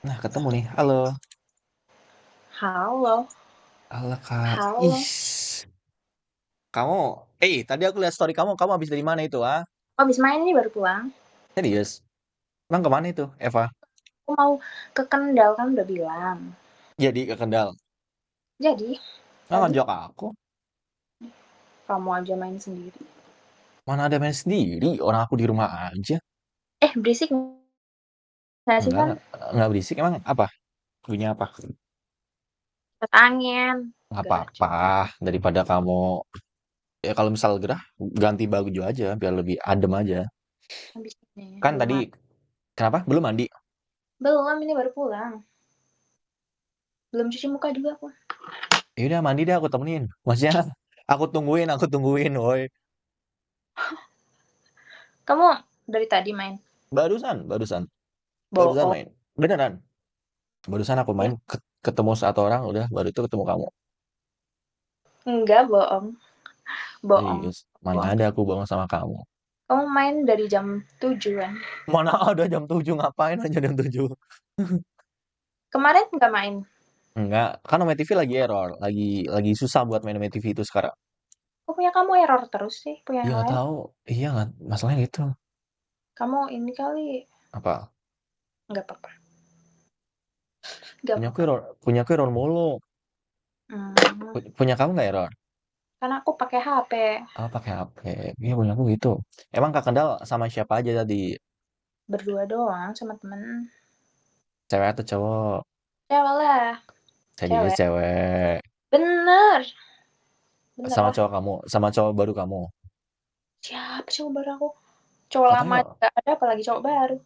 Nah, ketemu nih. Halo. Halo, Halo, Kak. halo. Ih, kamu, tadi aku lihat story kamu habis dari mana itu, ah? Habis main ini baru pulang. Serius? Emang kemana itu, Eva? Aku mau ke Kendal kan udah bilang. Jadi ke Kendal. Jadi Nggak tadi ngajak aku. kamu aja main sendiri. Mana ada main sendiri, orang aku di rumah aja. Berisik nggak sih Enggak, Van? enggak berisik. Emang apa? Bunyi apa? Kipas angin. Nggak Gerah apa-apa. juga. Daripada kamu, ya kalau misal gerah, ganti baju aja, biar lebih adem aja. Habis ini Kan belum tadi, mandi. kenapa? Belum mandi? Belum, ini baru pulang. Belum cuci muka juga aku. Yaudah, mandi deh, aku temenin. Maksudnya, aku tungguin, woi. Kamu dari tadi main? Barusan. Barusan Bohong. main. Beneran. Barusan aku main Eh, ketemu satu orang udah baru itu ketemu kamu. enggak bohong. Bohong. Serius. Mana Bohong. ada aku bohong sama kamu. Kamu main dari jam 7 kan? Mana ada jam 7 ngapain aja jam 7. Kemarin nggak main. Enggak, kan Ome TV lagi error, lagi susah buat main Ome TV itu sekarang. Kok punya kamu error terus sih? Punya Iya yang nggak lain? tahu. Iya nggak, masalahnya gitu. Kamu ini kali Apa? nggak apa-apa. Nggak apa-apa. Punya aku error mulu. Hmm. Punya kamu nggak error? Karena aku pakai HP. Oh pakai HP. Iya punya aku gitu. Emang Kak Kendal sama siapa aja tadi? Berdua doang sama temen. Cewek atau cowok? Cewek lah. Serius Cewek. cewek. Bener. Bener Sama lah. cowok kamu, sama cowok baru kamu. Siapa cowok baru aku? Cowok lama Katanya gak ada apalagi cowok baru.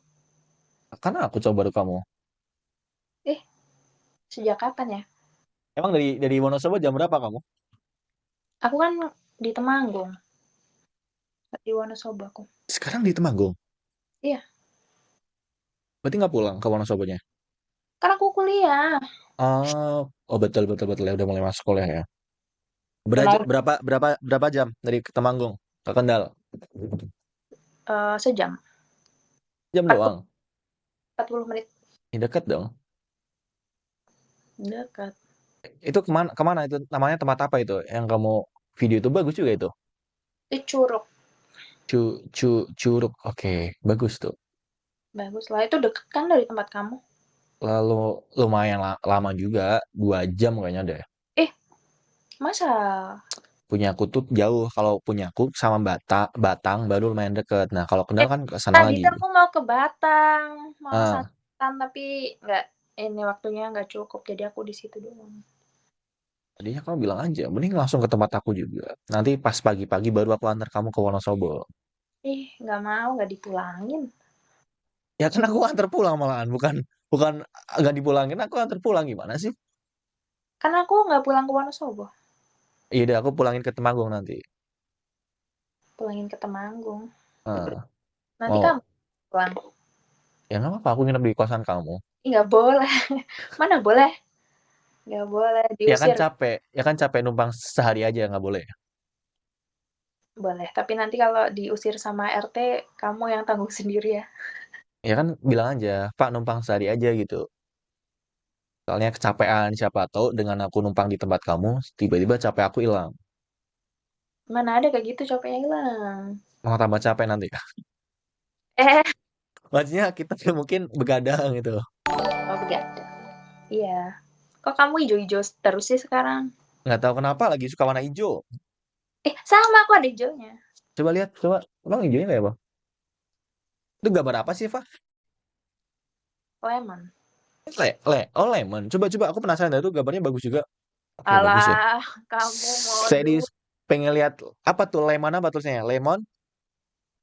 karena aku cowok baru kamu. Eh, sejak kapan ya? Emang dari Wonosobo jam berapa kamu? Aku kan di Temanggung. Di Wonosobo aku. Sekarang di Temanggung. Iya. Berarti nggak pulang ke Wonosobonya? Karena aku kuliah. Oh, oh betul betul betul ya udah mulai masuk kuliah ya. Udah mau Berapa jam dari Temanggung ke Kendal? sejam. Jam 40, doang. 40 menit. Ini deket dong. Dekat. Itu kemana kemana itu namanya tempat apa itu? Yang kamu video itu bagus juga itu. Di Curug. Curug. Oke, bagus tuh. Bagus lah. Itu deket kan dari tempat kamu? Lalu lumayan lama juga, 2 jam kayaknya deh. Eh, masa? Punyaku tuh jauh. Kalau punyaku sama Batang baru lumayan deket. Nah, kalau Kendal Eh, kan ke sana tadi lagi. tuh aku mau ke Batang. Mau Ah, santan tapi nggak, ini waktunya nggak cukup. Jadi aku di situ doang. tadinya kamu bilang aja, mending langsung ke tempat aku juga. Nanti pas pagi-pagi baru aku antar kamu ke Wonosobo. Nggak mau, nggak dipulangin. Ya kan aku antar pulang malahan, bukan bukan agak dipulangin, aku antar pulang gimana sih? Kan aku nggak pulang ke Wonosobo, Iya deh, aku pulangin ke Temanggung nanti. pulangin ke Temanggung. Ah, Nanti kamu mau pulang. ya nggak apa-apa, aku nginep di kosan kamu. Nggak boleh. Mana boleh? Nggak boleh, diusir. Ya kan capek numpang sehari aja nggak boleh. Boleh, tapi nanti kalau diusir sama RT, kamu yang tanggung sendiri ya. Ya kan bilang aja, Pak numpang sehari aja gitu. Soalnya kecapean siapa tahu dengan aku numpang di tempat kamu, tiba-tiba capek aku hilang. Mana ada kayak gitu copetnya hilang. Mau tambah capek nanti. Eh, Maksudnya kita tuh mungkin begadang gitu. oh begadang. Iya. Kok kamu hijau-hijau terus sih sekarang? Nggak tahu kenapa lagi suka warna hijau. Sama aku ada hijaunya. Coba lihat, coba. Emang hijaunya kayak apa? Itu gambar apa sih, Fa? Lemon. Oh, lemon. Coba, aku penasaran dah itu gambarnya bagus juga. Oke, bagus ya. Alah, kamu modus. Serius, pengen lihat apa tuh lemon apa tulisannya? Lemon.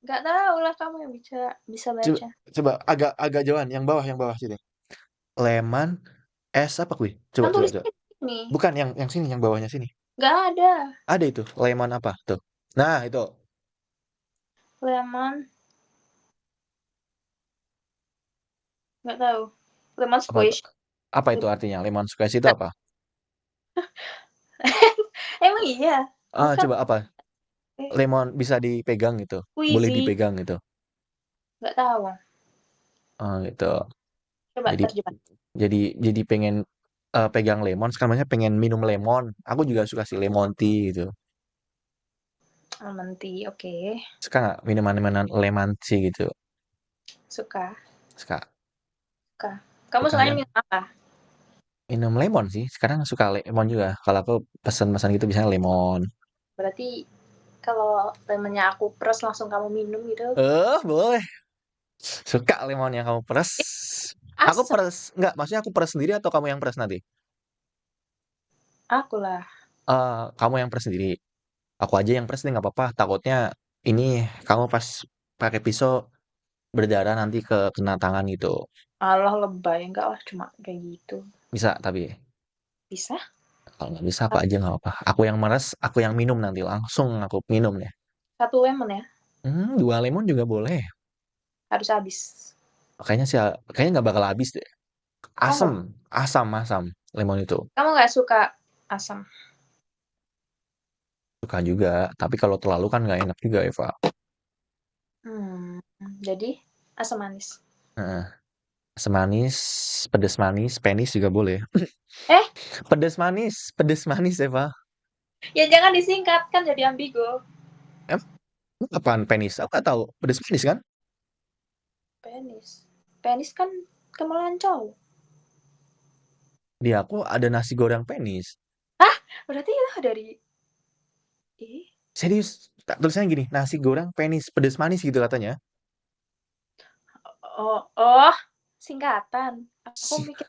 Nggak tahu lah kamu yang bisa bisa Coba, baca. coba agak jauhan, yang bawah sini. Lemon es apa kuy? Kan Coba. tulisnya ini. Bukan yang sini, yang bawahnya sini. Nggak ada. Ada itu, lemon apa tuh? Nah, itu. Lemon. Nggak tahu. Lemon Apa itu? squish. Apa itu artinya? Lemon squash itu apa? Emang iya? Ah, Bukan. coba apa? Eh, Lemon bisa dipegang gitu. Boleh Squeezy. dipegang gitu. Nggak tahu. Ah, gitu. Coba Jadi terjemah. jadi pengen pegang lemon, sekarang banyak pengen minum lemon. Aku juga suka sih lemon tea gitu. Lemon tea, oke. Suka nggak minuman-minuman lemon tea gitu? Suka, Suka. suka. Kamu Suka sukanya kan? minum apa? Minum lemon sih. Sekarang suka lemon juga. Kalau aku pesan-pesan gitu biasanya lemon. Berarti kalau lemonnya aku peres langsung kamu minum gitu. Boleh. Suka lemon yang kamu peres. Aku Asam. peres. Nggak, maksudnya aku peres sendiri atau kamu yang peres nanti? Aku lah. Kamu yang peres sendiri. Aku aja yang peres nih nggak apa-apa. Takutnya ini kamu pas pakai pisau berdarah nanti kena tangan gitu. Allah lebay, enggak lah cuma kayak gitu. Bisa tapi Bisa? kalau nggak bisa aku aja nggak apa-apa. Aku yang meres, aku yang minum nanti langsung aku minum deh. Satu lemon ya, 2 lemon juga boleh. harus habis. Kayaknya sih, kayaknya nggak bakal habis deh. Oh Asam, enggak, asam lemon itu. kamu nggak suka asam? Suka juga, tapi kalau terlalu kan nggak enak juga Eva. Hmm, jadi asam manis. Heeh. Asam manis, pedas manis, penis juga boleh. Eh, Pedas manis Eva. ya jangan disingkat kan jadi ambigu. Apaan penis? Aku nggak tahu. Pedas manis kan? Penis. Penis kan kemaluan cowok. Di aku ada nasi goreng penis. Hah? Berarti itu dari ih, Serius, tulisannya gini, nasi goreng penis, pedas manis gitu katanya. oh, oh, singkatan. Aku Si- mikir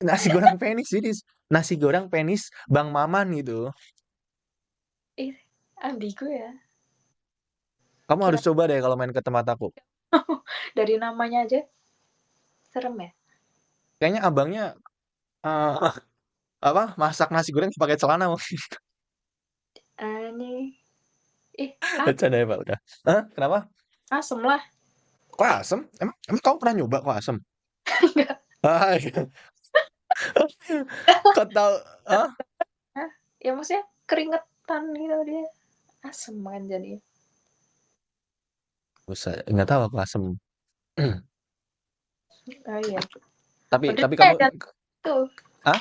Nasi goreng penis ini. Nasi goreng penis Bang Maman gitu. ih, ambigu ya. Kamu Kira harus coba deh kalau main ke tempat aku. dari namanya aja serem ya. Kayaknya abangnya eh, apa masak nasi goreng pakai celana. Nih, ih, Bercanda ya Pak udah. Hah? Kenapa? asem lah. Kok asem? Emang kamu pernah nyoba kok asem? Ah, iya. Kau tahu? Hah? Hah? Ya maksudnya keringetan gitu dia. Asem kan jadi. Buset, nggak tahu aku asem. Oh iya. Tapi Udah tapi deh, kamu, dan tuh. ah?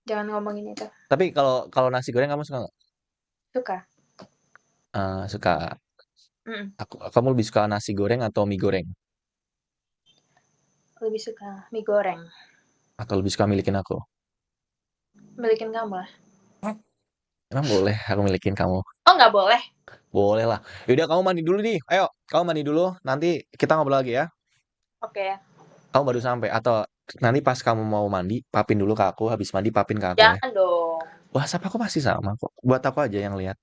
Jangan ngomongin itu. Tapi kalau kalau nasi goreng kamu suka nggak? Suka. Suka. Mm, Kamu lebih suka nasi goreng atau mie goreng? lebih suka mie goreng. Atau lebih suka milikin aku? Balikin kamu lah. Emang boleh aku milikin kamu? Oh nggak boleh. Boleh lah. Yaudah kamu mandi dulu nih. Ayo, kamu mandi dulu. Nanti kita ngobrol lagi ya. Oke. Kamu baru sampai atau nanti pas kamu mau mandi, papin dulu ke aku. Habis mandi papin ke aku ya. Jangan dong. WhatsApp aku masih sama kok. Buat aku aja yang lihat.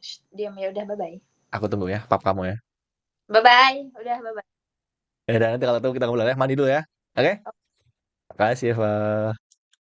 Shh, diam ya udah bye bye. Aku tunggu ya, pap kamu ya. Bye bye. Udah bye bye. Ya, dan nanti kalau tahu kita ngobrol ya. Mandi dulu ya. Oke? Makasih Eva.